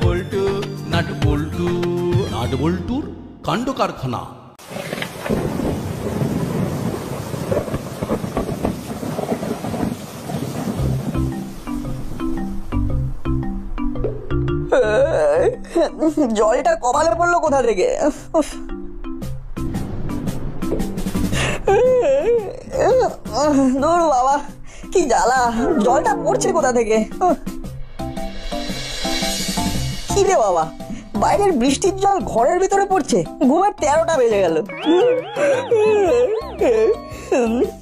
বল্টু nut বল্টু nut বল্টুর কাণ্ড কারখানা। জলটা কপালে পড়লো কোথা থেকে? দূর বাবা, কি জ্বালা! জলটা পড়ছে কোথা থেকে? কি রে বাবা, বাইরের বৃষ্টির জল ঘরের ভিতরে পড়ছে। ঘুমের 13টা বেজে গেল।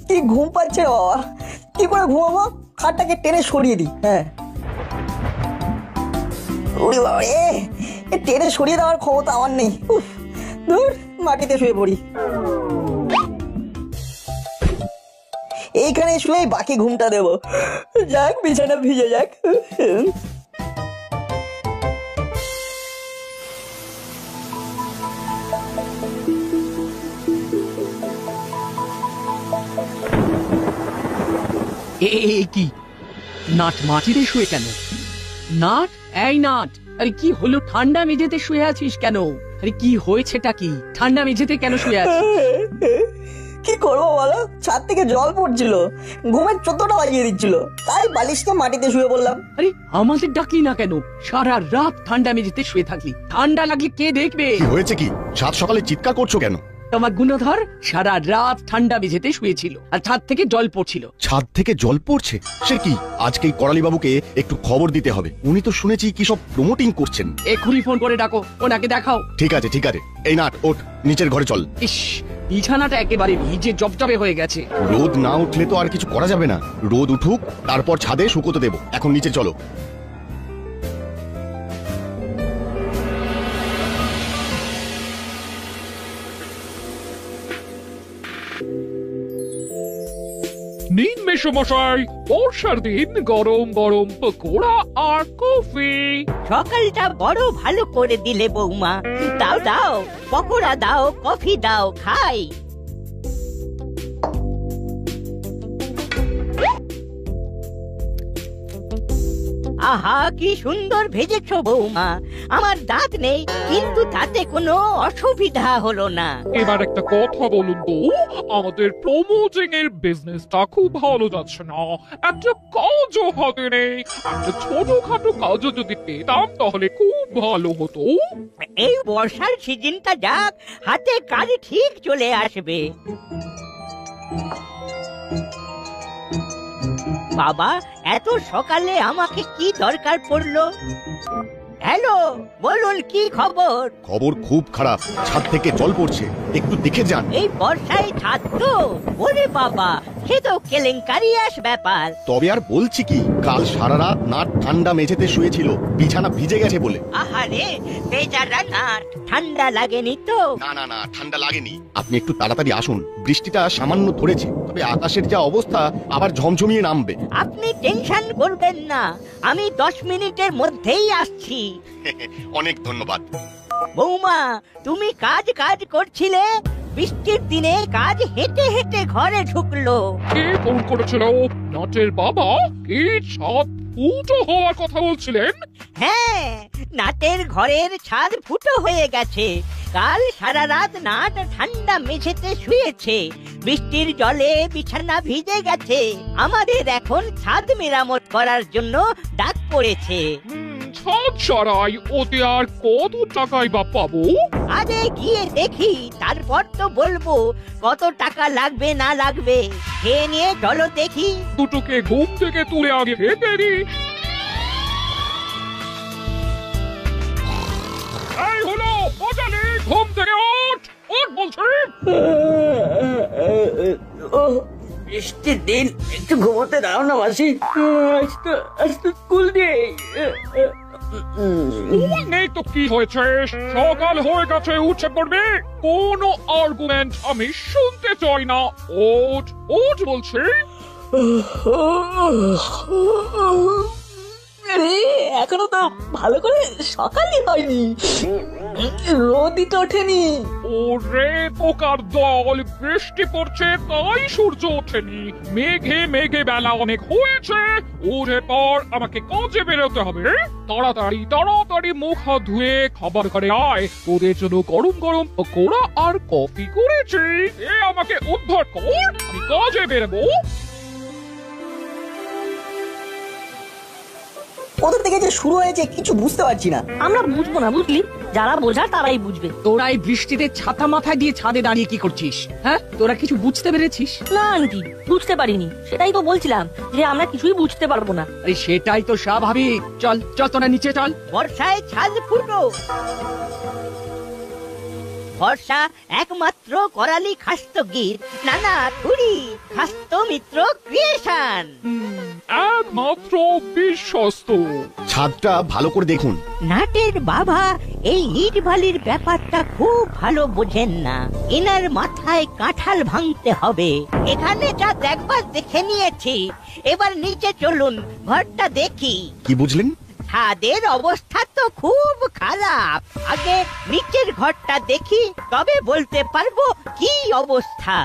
কি ঘুম পাচ্ছে বাবা, কি করে ঘুমাবো? খাটটাকে টেনে সরিয়ে দিই। হ্যাঁ, ওরে বাবা রে, টেনে সরিয়ে দেওয়ার ক্ষমতা আমার নেই। দূর, মাটিতে শুয়ে পড়ি। এইখানে শুয়েই বাকি ঘুমটা দেবো। যাক, বিছানা ভিজে যাক। কি নাট মাটিতে শুয়ে কেন? নাট, এই নাট, আরে কি হলো? ঠান্ডা মেঝেতে শুয়ে আছিস কেন? আরে কি হয়েছেটা কি? ঠান্ডা মেঝেতে কেন শুয়ে আছিস? কি করবো বলো, ছাদ থেকে জল পড়ছিল, ঘুমের 14টা বাজিয়ে দিচ্ছিল, তাই বালিশটা মাটিতে শুয়ে বললাম। আরে আমাদের ডাকলি না কেন? সারা রাত ঠান্ডা মেঝেতে শুয়ে থাকলি, ঠান্ডা লাগলে কে দেখবে? কি হয়েছে কি? সাত সকালে চিৎকার করছো কেন? তোমার গুণধর সারা রাত ঠান্ডা মেঝেতে শুয়েছিল আর ছাদ থেকে জল পড়ছিল। ছাদ থেকে জল পড়ছে? সে কি? আজকেই করালি বাবুকে একটু খবর দিতে হবে। উনি তো শুনেছি কি সব প্রমোটিং করছেন। এক্ষুনি ফোন করে ডাকো, ওনাকে দেখাও। ঠিক আছে ঠিক আছে, এই নাট ওঠ, নিচের ঘরে চল। ইস, বিছানাটা একেবারে ভিজে জবজবে হয়ে গেছে। রোদ না উঠলে তো আর কিছু করা যাবে না। রোদ উঠুক, তারপর ছাদে শুকোতে দেবো। এখন নিচে চলো। নিন মেশমশাই, বর্ষার দিন গরম গরম পকোড়া আর কফি। সকালটা বড় ভালো করে দিলে বৌমা। দাও দাও, পকোড়া দাও, কফি দাও, খাই। আহা, কি সুন্দর ভেজেছো বৌমা। আমার দাঁত নেই, কিন্তু তাতে কোনো অসুবিধা হলো না। এবার একটা কথা বলুন তো, আমাদের প্রমোটিং এর বিজনেসটা খুব ভালো যাচ্ছে না। একটা কাজও হাতে নেই। একটা ছোটখাটো কাজও যদি পেতাম তাহলে খুব ভালো হতো। এই বর্ষার সিজনটা যাক, হাতে কাজ ঠিক চলে আসবে। বাবা, এত সকালে আমাকে কি দরকার পড়লো? হ্যালো, বলুন কি খবর? খবর খুব খারাপ, ছাদ থেকে জল পড়ছে, একটু দেখে যান। এই বর্ষায় ছাদ তো? ওরে বাবা, সে তো কেলেঙ্কারিয়াস ব্যাপার। তবে আর বলছি কি, কাল সারা রাত নাট ঠান্ডা মেঝেতে শুয়েছিল, বিছানা ভিজে গেছে বলে। আহারে, বেচারা নাট, ঠান্ডা লাগেনি তো? না না না, ঠান্ডা লাগেনি। আপনি একটু তাড়াতাড়ি আসুন, বৃষ্টিটা সামান্য ধরেছে, তবে আকাশের যা অবস্থা আবার ঝমঝমিয়ে নামবে। আপনি টেনশন করবেন না, আমি 10 মিনিটের মধ্যেই আসছি। অনেক ধন্যবাদ। বৌমা, তুমি কাজ করছিলে, বৃষ্টির দিনে কাজ হেঁটে হেঁটে ঘরে ঢুকলো। কে ফোন করেছিল? নাটের বাবা? কি ছাদ ফুটো হওয়ার কথা বলছিলেন? হ্যাঁ, নাটের ঘরের ছাদ ফুটো হয়ে গেছে। কাল সারা রাত নাট ঠান্ডা মেঝেতে শুয়েছে, বৃষ্টির জলে বিছানা ভিজে গেছে। আমাদের এখন ছাদ মেরামত করার জন্য ডাক পড়েছে। ছাদ সারাই, ওতে আর কত টাকাই বা পাবো? আগে গিয়ে দেখি, তারপর তো বলবো কত টাকা লাগবে না লাগবে। খেয়ে নিয়ে চলো দেখি। দুটোকে ঘুম থেকে তুলে আগে খেতে দি। এই হলো বোঝালি, ঘুম থেকে ওঠ, ওঠ বলছি। বৃষ্টির দিন, একটু ঘুমোতে দাও না মাসি। আজ তো স্কুল নেই। নেই তো কি হয়েছে? সকাল হয়ে গেছে, উঠে পড়বে। কোনো আর্গুমেন্ট আমি শুনতে চাই না। ওঠ ওঠ বলছি। রে, এখনো তো ভালো করে সকালই হয়নি, রোদই তো ওঠেনি। ওরে পোকার দল, বৃষ্টি পড়ছে তাই সূর্য ওঠেনি। মেঘে মেঘে বেলা অনেক হয়েছে, ওঠে পর আমাকে কাজে বেরোতে হবে। তাড়াতাড়ি তাড়াতাড়ি মুখ হাত ধুয়ে খাবার ঘরে আয়, ওদের জন্য গরম গরম পকোড়া আর কফি করেছি। এ আমাকে উদ্ধার কর, আমি কাজে বেরোবো। ওদের থেকে যে শুরু হয়েছে কিছু বুঝতে পারছি না। আমরা বুঝবো না, বুঝলি? যারা বোঝার তারাই বুঝবে। তোরা এই বৃষ্টিতে ছাতা মাথায় দিয়ে ছাদে দাঁড়িয়ে কি করছিস? হ্যাঁ, তোরা কিছু বুঝতে পেরেছিস? না আন্টি, বুঝতে পারিনি, সেটাই তো বলছিলাম যে আমরা কিছুই বুঝতে পারবো না। আরে সেটাই তো স্বাভাবিক। চল চল, তোরা নিচে চল। বর্ষায় ছাদ ফুটো। বর্ষা একমাত্র করালি খাস্ত গীত, নানা থুরি খাস্ত মিত্র ক্রিয়েশন, একমাত্র বিশ্বস্ত। ছাদটা ভালো করে দেখুন। নাটের বাবা এই ইট বালির ব্যাপারটা খুব ভালো বোঝেন না। এনার মাথায় কাঁঠাল ভাঙতে হবে। এখানে যা দেখবার দেখে নিয়েছি, এবার নিচে চলুন, ঘরটা দেখি। কি বুঝলেন? ছাদের অবস্থা তো খুব খারাপ। আগে নিচের ঘরটা দেখি, তবে বলতে পারবো কি অবস্থা।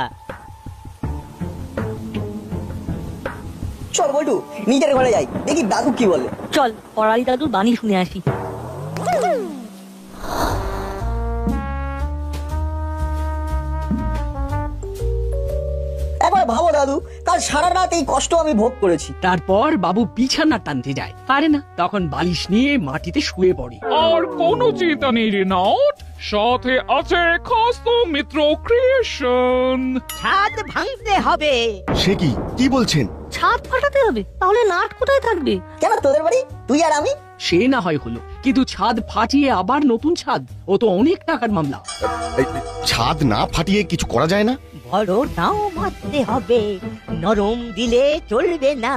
চল বটু, নিজের ঘরে যাই, দেখি দাদু কি বলে। চল পড়ালি দাদুর বাণী শুনে আসি। একবার ভাবো দাদু, কাল সারা রাত এই কষ্ট আমি ভোগ করেছি। তারপর বাবু বিছানা টানতে যায়, পারে না, তখন বালিশ নিয়ে মাটিতে শুয়ে পড়ে। আর কোনো চিন্তা নেই রে নাট, সাথে আছে খাস্ত মিত্র ক্রিয়েশন। ছাদ ভাঙতে হবে। সে কি কি বলছেন? ছাদ ফাটাতে হবে? তাহলে নাট কোথায় থাকবে? কেন তোদের বাড়ি, তুই আর আমি? সে না হয় হলো, কিন্তু ছাদ ফাটিয়ে আবার নতুন ছাদ, ও তো অনেক টাকার মামলা। এই, ছাদ না ফাটিয়ে কিছু করা যায় না? বড় নাও মারতে হবে, নরম দিলে চলবে না।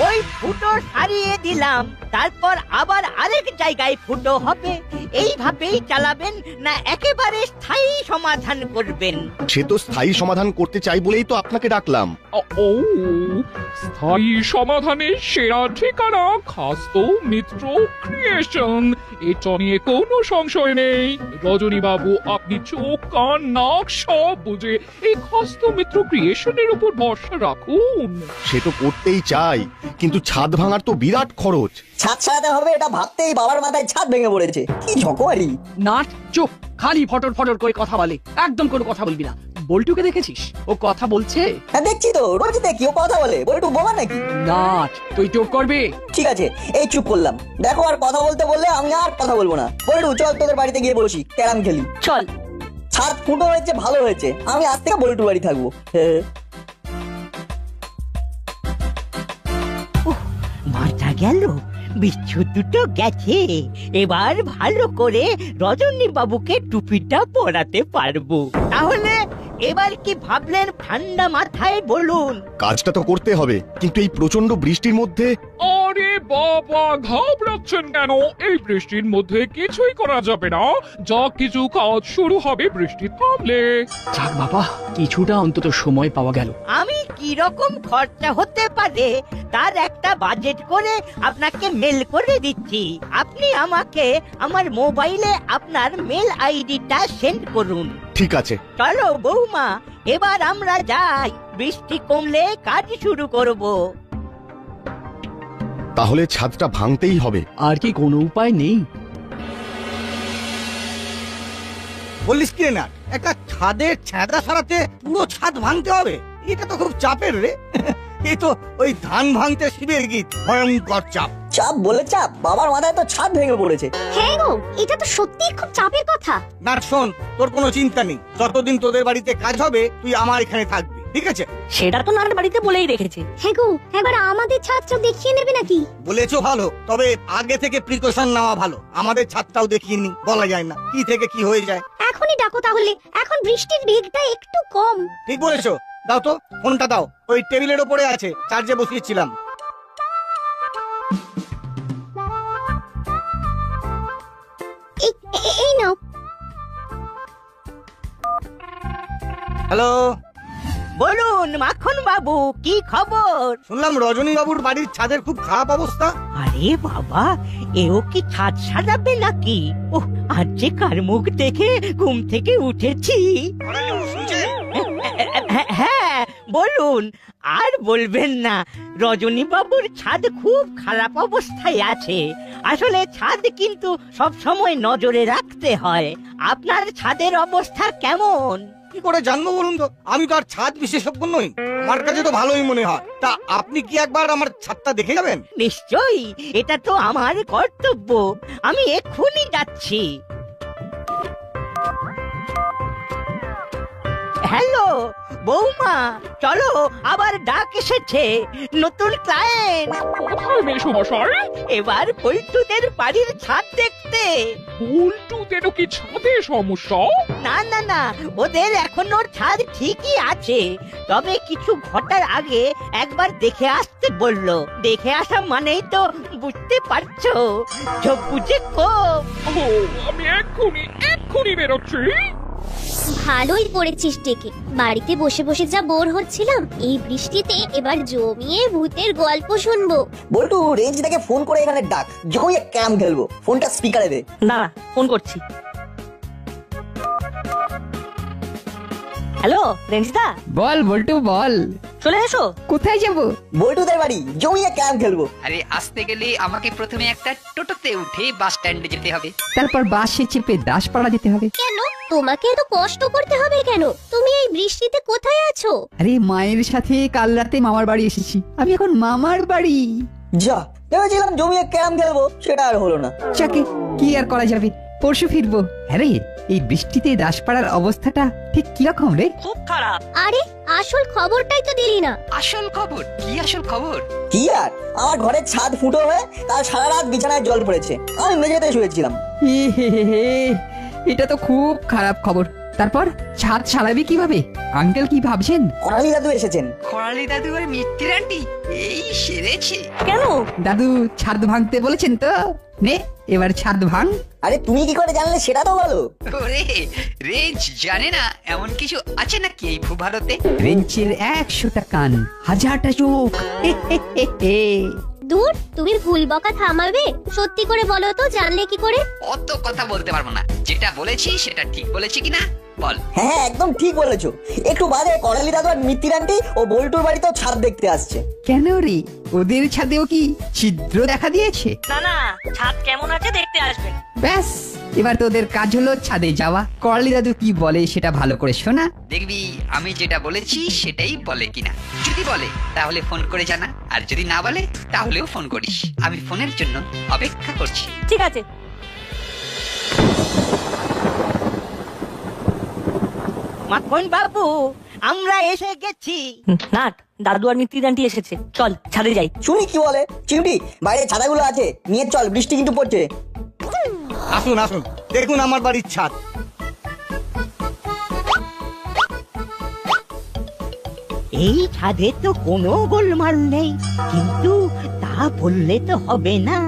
ওই ফুটো সারিয়ে দিলাম, তারপর আবার আরেক জায়গায় ফুটো হবে। এইভাবেই চালাবেন না একেবারে স্থায়ী সমাধান করবেন? সে তো স্থায়ী সমাধান করতে চাই বলেই তো আপনাকে ডাকলাম। ও, স্থায়ী সমাধানের সেরা ঠিকানা খাস্ত মিত্র ক্রিয়েশন। এটা নিয়ে কোনো সংশয় নেই। রজনী বাবু, আপনি চোখ কান নাক সব বুঝে এই খাস্ত মিত্র ক্রিয়েশনের উপর ভরসা রাখুন। সে তো করতেই চাই, কিন্তু ছাদ ভাঙার তো বিরাট খরচ। ছাদ সারাতে হবে এটা ভাবতেই বাবার মাথায় ছাদ ভেঙে পড়েছে। কি ঝকমারি! নাট চুপ, খালি ফটর ফটর করে কথা বলে, একদম কোনো কথা বলবি না। বল্টুকে দেখেছিস ও কথা বলছে? হ্যাঁ দেখছি তো, রোজ দেখি ও কথা বলে। বলটু বোমা নাকি? নাট, তুই চুপ করবি? ঠিক আছে, এই চুপ করলাম। দেখো, আর কথা বলতে বললে আমি আর কথা বলবো না। বলটু চল তোদের বাড়িতে গিয়ে বসি, ক্যারাম খেলি। চল। ছাদ ফুটো হয়েছে, ভালো হয়েছে, আমি আজ থেকে বল্টু বাড়ি থাকবো। মাথা গেল, বিচ্ছু দুটো গেছে। এবার ভালো করে রজনী বাবুকে টুপিটা পরাতে পারবো। তাহলে এবার কি ভাবলেন ঠান্ডা মাথায় বলুন? কাজটা তো করতে হবে, কিন্তু এই প্রচন্ড বৃষ্টির মধ্যে। আরে বাবা, ঘাবড়াচ্ছেন কেন? এই বৃষ্টির মধ্যে কিছুই করা যাবে না। যা কিছু কাজ শুরু হবে বৃষ্টি থামলে। যাক বাবা, কিছুটা অন্তত সময় পাওয়া গেল। আমি কি রকম খরচা হতে পারে তার একটা বাজেট করে আপনাকে মেল করে দিচ্ছি। আপনি আমাকে আমার মোবাইলে আপনার মেল আইডিটা সেন্ড করুন। ঠিক আছে। চলো বৌমা, এবার আমরা যাই, বৃষ্টি কমলে কাজ শুরু করব। তাহলে ছাদটা ভাঙতেই হবে। আর কি কোনো উপায় নেই? বলিস কি না, একটা ছাদের ছ্যাঁদা সারাতে পুরো ছাদ ভাঙতে হবে? এটা তো খুব চাপের রে। এই তো ওই ধান ভাঙতে শিবের গীত, ভয়ঙ্কর চাপ। চাপ বলে চাপ, বাবার মাথায় তো ছাদ ভেঙে পড়েছে। হ্যাঁ গো, এটা তো সত্যি খুব চাপের কথা। না শোন, তোর কোনো চিন্তা নেই, যতদিন তোদের বাড়িতে কাজ হবে তুই আমার এখানে থাকবি, ঠিক আছে? সেটা তো নাট বাড়িতে বলেই রেখেছে। হ্যাঁ গো, একবার আমাদের ছাদটা দেখিয়ে নেবে নাকি? বলেছো ভালো, তবে আগে থেকে প্রিকশন নেওয়া ভালো। আমাদের ছাদটাও দেখিয়ে নি, বলা যায় না কি থেকে কি হয়ে যায়। এখনই ডাকো তাহলে, এখন বৃষ্টির বেগটা একটু কম। ঠিক বলেছো। দাও তো ফোনটা, দাও, ওই টেবিলের ওপরে আছে, চার্জে বসিয়েছিলাম। এই নাও। হ্যালো, বলুন মাখন বাবু, কি খবর? শুনলাম রজনী বাবুর বাড়ির ছাদের খুব খারাপ অবস্থা। আরে বাবা, এও কি ছাদ সাজাবে নাকি? ওহ, আজ যে কার মুখ দেখে ঘুম থেকে উঠেছি। হ্যাঁ বলুন, আর বলবেন না, রজনী বাবুর ছাদ খুব খারাপ অবস্থায় আছে। আসলে ছাদ কিন্তু সব সময় নজরে রাখতে হয়। আপনার ছাদের অবস্থা কেমন? কি করে জানবো বলুন তো? আমি তো আর ছাদ বিশেষজ্ঞ নই, আমার কাছে তো ভালোই মনে হয়। তা আপনি কি একবার আমার ছাদটা দেখে যাবেন? নিশ্চয়ই, এটা তো আমার কর্তব্য। আমি এক্ষুনি যাচ্ছি। হ্যালো বৌমা, চলো, আবার ডাক এসেছে, নতুন ক্লায়েন্ট। কোথায় মেসোমশাই? এবার পল্টুদের বাড়ির ছাদ দেখতে। উল্টুদেরও কি ছাদে সমস্যা? না না না, ওদের এখনো ছাদ ঠিকই আছে, তবে কিছু ঘটার আগে একবার দেখে আসতে বললো। দেখে আসা মানেই তো বুঝতে পারছো, চোখ বুঝে কোপ। ও, আমি এক্ষুনি বেরোচ্ছি। ভালোই করেছিস ডেকে। বাড়িতে বসে বসে যা বোর হচ্ছিলাম, এই বৃষ্টিতে এবার জমিয়ে ভূতের গল্প শুনবো। বল্টু রেঞ্জদাকে ফোন করে এখানে ডাক, জমিয়ে ক্যাম খেলবো। ফোনটা স্পিকারে দে। না, ফোন করছি। হ্যালো রেঞ্জদা, বল বল্টু বল, চলে এসো। কোথায় যাব? বল্টুদের বাড়ি, জমিয়ে ক্যাম খেলবো। আরে আসতে গেলে আমাকে প্রথমে একটা টোটোতে উঠে বাস স্ট্যান্ডে যেতে হবে, তারপর বাসে চেপে দাসপাড়া যেতে হবে। কেন তোমাকে এত কষ্ট করতে হবে কেন? তুমি এই বৃষ্টিতে কোথায় আছো? আরে মায়ের সাথে কাল রাতে মামার বাড়ি এসেছি, আমি এখন মামার বাড়ি। যা, ভেবেছিলাম জমিয়ে ক্যাম খেলবো, সেটা আর হলো না। চাকে কি আর করা যাবে, পরশু ফিরবো। হ্যাঁ রে, এই বৃষ্টিতে দাসপাড়ার অবস্থাটা ঠিক কিরকম রে? খুব খারাপ। আরে আসল খবরটাই তো দিলি না। আসল খবর কি? আসল খবর কি আর, আমার ঘরের ছাদ ফুটো হয়ে তার সারা রাত বিছানায় জল পড়েছে, আমি মেঝেতে শুয়েছিলাম। হে হে হে হে, এটা তো খুব খারাপ খবর। তারপর ছাদ সারাবি কিভাবে? আঙ্কেল কি ভাবছেন? করালি দাদু এসেছেন। খরালি দাদু আর মিত্তির আন্টি এই সেরেছে। কেন? দাদু ছাদ ভাঙতে বলেছেন তো? নে এবার ছাদ ভাঙ। আরে তুমি কি করে জানলে সেটা তো বলো। ওরে, রেঞ্জ জানে না এমন কিছু আছে নাকি এই ভূভারতে? রেঞ্চের 100টা কান, 1000টা চোখ। হে হে হে হে। দূর, তুমি ভুল বকা থামাবে? সত্যি করে বলো তো, জানলে কি করে? অত কথা বলতে পারবো না, যেটা বলেছি সেটা ঠিক বলেছি কিনা বল। হ্যাঁ একদম ঠিক বলেছো। একটু বাদে করালি দাদু আর মিত্তির আন্টি ও বল্টুর বাড়িতেও ছাদ দেখতে আসছে। কেন রে, ওদের ছাদেও কি ছিদ্র দেখা দিয়েছে? না না, ছাদ কেমন আছে দেখতে আসবেন। ব্যাস, এবার তোদের কাজ হলো ছাদে যাওয়া। করালি দাদু কি বলে সেটা ভালো করে শোনা। দেখবি আমি যেটা বলেছি সেটাই বলে কিনা। যদি বলে তাহলে ফোন করে জানা, আর যদি না বলে তাহলেও ফোন করিস। আমি ফোনের জন্য অপেক্ষা করছি। ঠিক আছে। মাখন বাবু, আমরা এসে গেছি। নাট, দাদু আর মিত্তির আন্টি এসেছে, চল ছাদে যাই। শুনি কি বলে। চিমটি, বাইরে ছাদাগুলো আছে, নিয়ে চল, বৃষ্টি কিন্তু পড়ছে। আসুন আসুন, দেখুন আমার বাড়ির ছাদ। এই ছাদে তো কোনো গোলমাল নেই, কিন্তু তা বললে তো হবে না।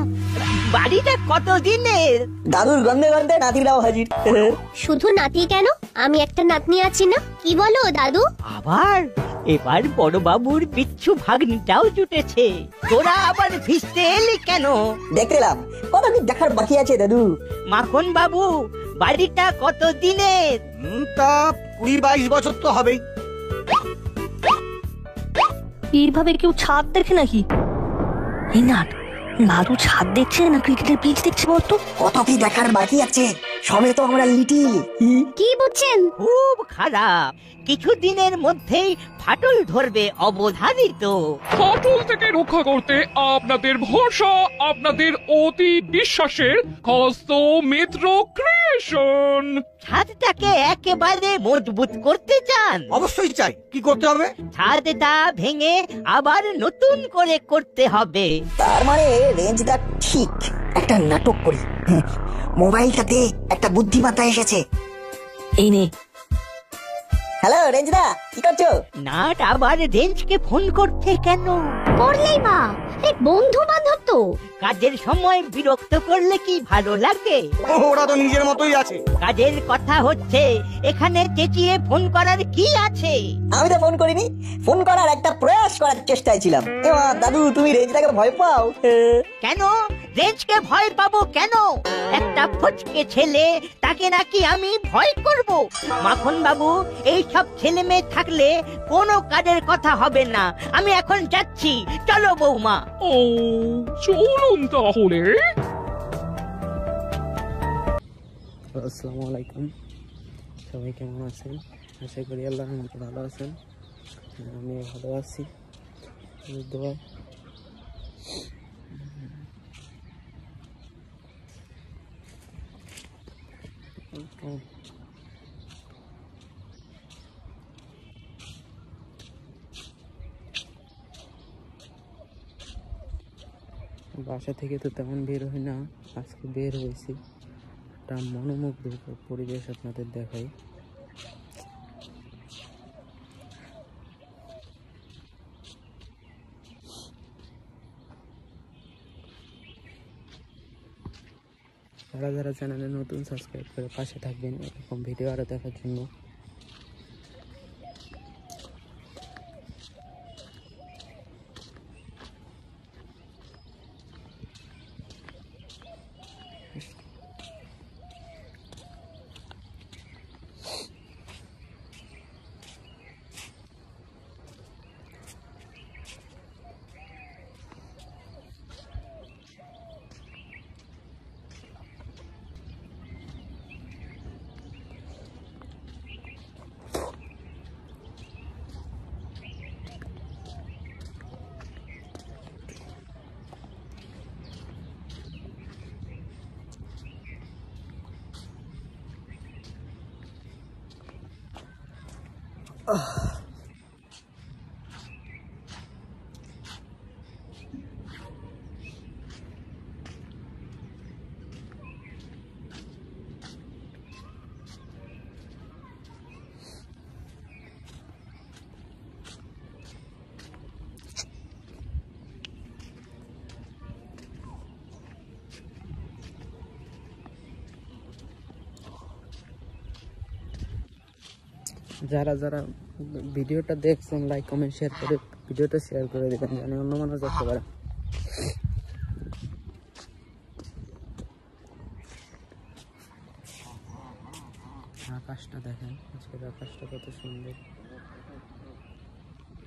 বাড়িটা কত দিনের? দাদুর গন্ধে গন্ধে নাতিরাও হাজির। শুধু নাতি কেন, আমি একটা নাতনি আছি না? কি বলো দাদু? আবার এবার বড় বাবুর বিচ্ছু ভাগ্নিটাও জুটেছে। তোরা আবার ভিজতে এলি কেন? দেখতে এলাম, কত কি দেখার বাকি আছে দাদু। মাখন বাবু, বাড়িটা কত দিনের? তা 20-22 বছর তো হবেই। এইভাবে কেউ ছাদ দেখে নাকি? এই নাট, দাদু ছাদ দেখছে না ক্রিকেটের পিচ দেখছে বলতো? কত কি দেখার বাকি আছে, সবে তো আমরা লিটিল। কি বুঝছেন? খুব খারাপ, কিছুদিনের মধ্যেই ফাটল ধরবে অবধারিত। ফাটল থেকে রক্ষা করতে আপনাদের ভরসা, আপনাদের অতি বিশ্বাসের হস্ত মিত্র ক্রিয়েশন। ছাদটাকে একেবারে মজবুত করতে চান? অবশ্যই চাই। কি করতে হবে? ছাদটা ভেঙে আবার নতুন করে করতে হবে। তার মানে রেঞ্জটা ঠিক একটা নাটক করি। মোবাইলটাতে একটা বুদ্ধিমত্তা এসেছে। এই নে। হ্যালো রেঞ্জদা, কি করছো? নাট আবার রেঞ্জকে ফোন করছে কেন? করলেই বা, এই বন্ধু বান্ধব তো। কাজের সময় বিরক্ত করলে কি ভালো লাগে? ওরা তো নিজের মতোই আছে। কাজের কথা হচ্ছে, এখানে চেঁচিয়ে ফোন করার কি আছে? আমি তো ফোন করিনি, ফোন করার একটা প্রয়াস করার চেষ্টায় ছিলাম। এমা দাদু, তুমি রেঞ্জটাকে ভয় পাও? কেন রেঞ্জকে ভয় পাবো কেন? একটা ফচকে ছেলে, তাকে নাকি আমি ভয় করব? মাখন বাবু, এই সব ছেলে মেয়ে থাকলে কোনো কাজের কথা হবে না। আমি এখন যাচ্ছি, চলো বৌমা। ও চলুন তাহলে। আসসালামু আলাইকুম, সবাই কেমন আছেন? আশা করি আল্লাহর রহমতে ভালো আছেন। আমি ভালো আছি, দোয়া। বাসা থেকে তো তেমন বের হই না, আজকে বের হয়েছি। একটা মনোমুগ্ধকর পরিবেশ আপনাদের দেখাই। যারা যারা চ্যানেলে নতুন, সাবস্ক্রাইব করে পাশে থাকবেন এরকম ভিডিও আরো দেখার জন্য। যারা যারা ভিডিওটা দেখছেন, লাইক কমেন্ট শেয়ার করে ভিডিওটা শেয়ার করে দেবেন, জানি অন্য মানুষ দেখতে পারে। আকাশটা দেখেন, আজকের আকাশটা কত সুন্দর,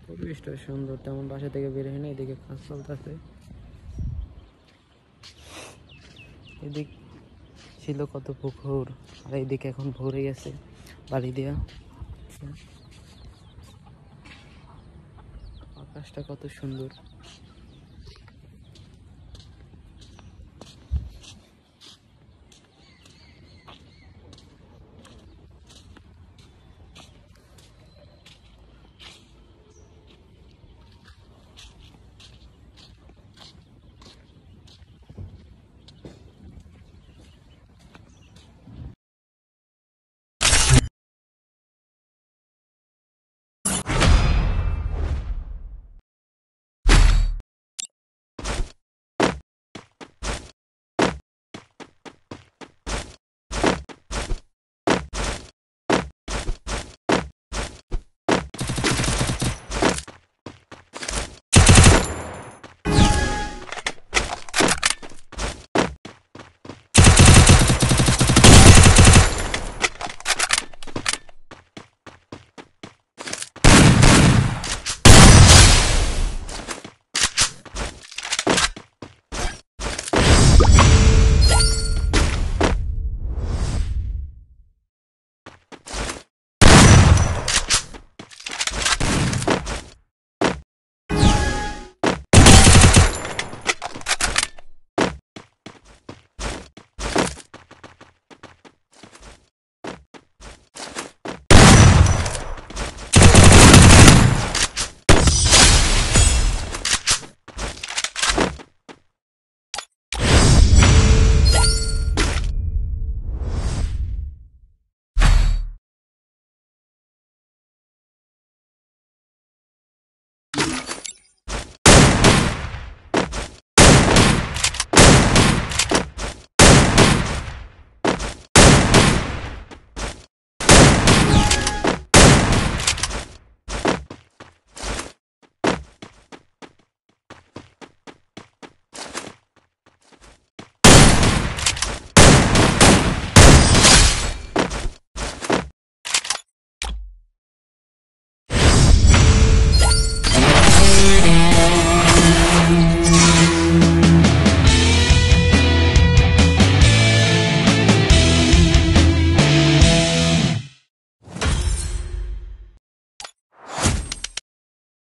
পরিবেশটা সুন্দর। তেমন বাসা থেকে বের হয় না, এদিকে কাজ চলতেছে। এদিক ছিল কত পুকুর, আর এইদিকে এখন ভরে গেছে বালি দেওয়া। আকাশটা কত সুন্দর।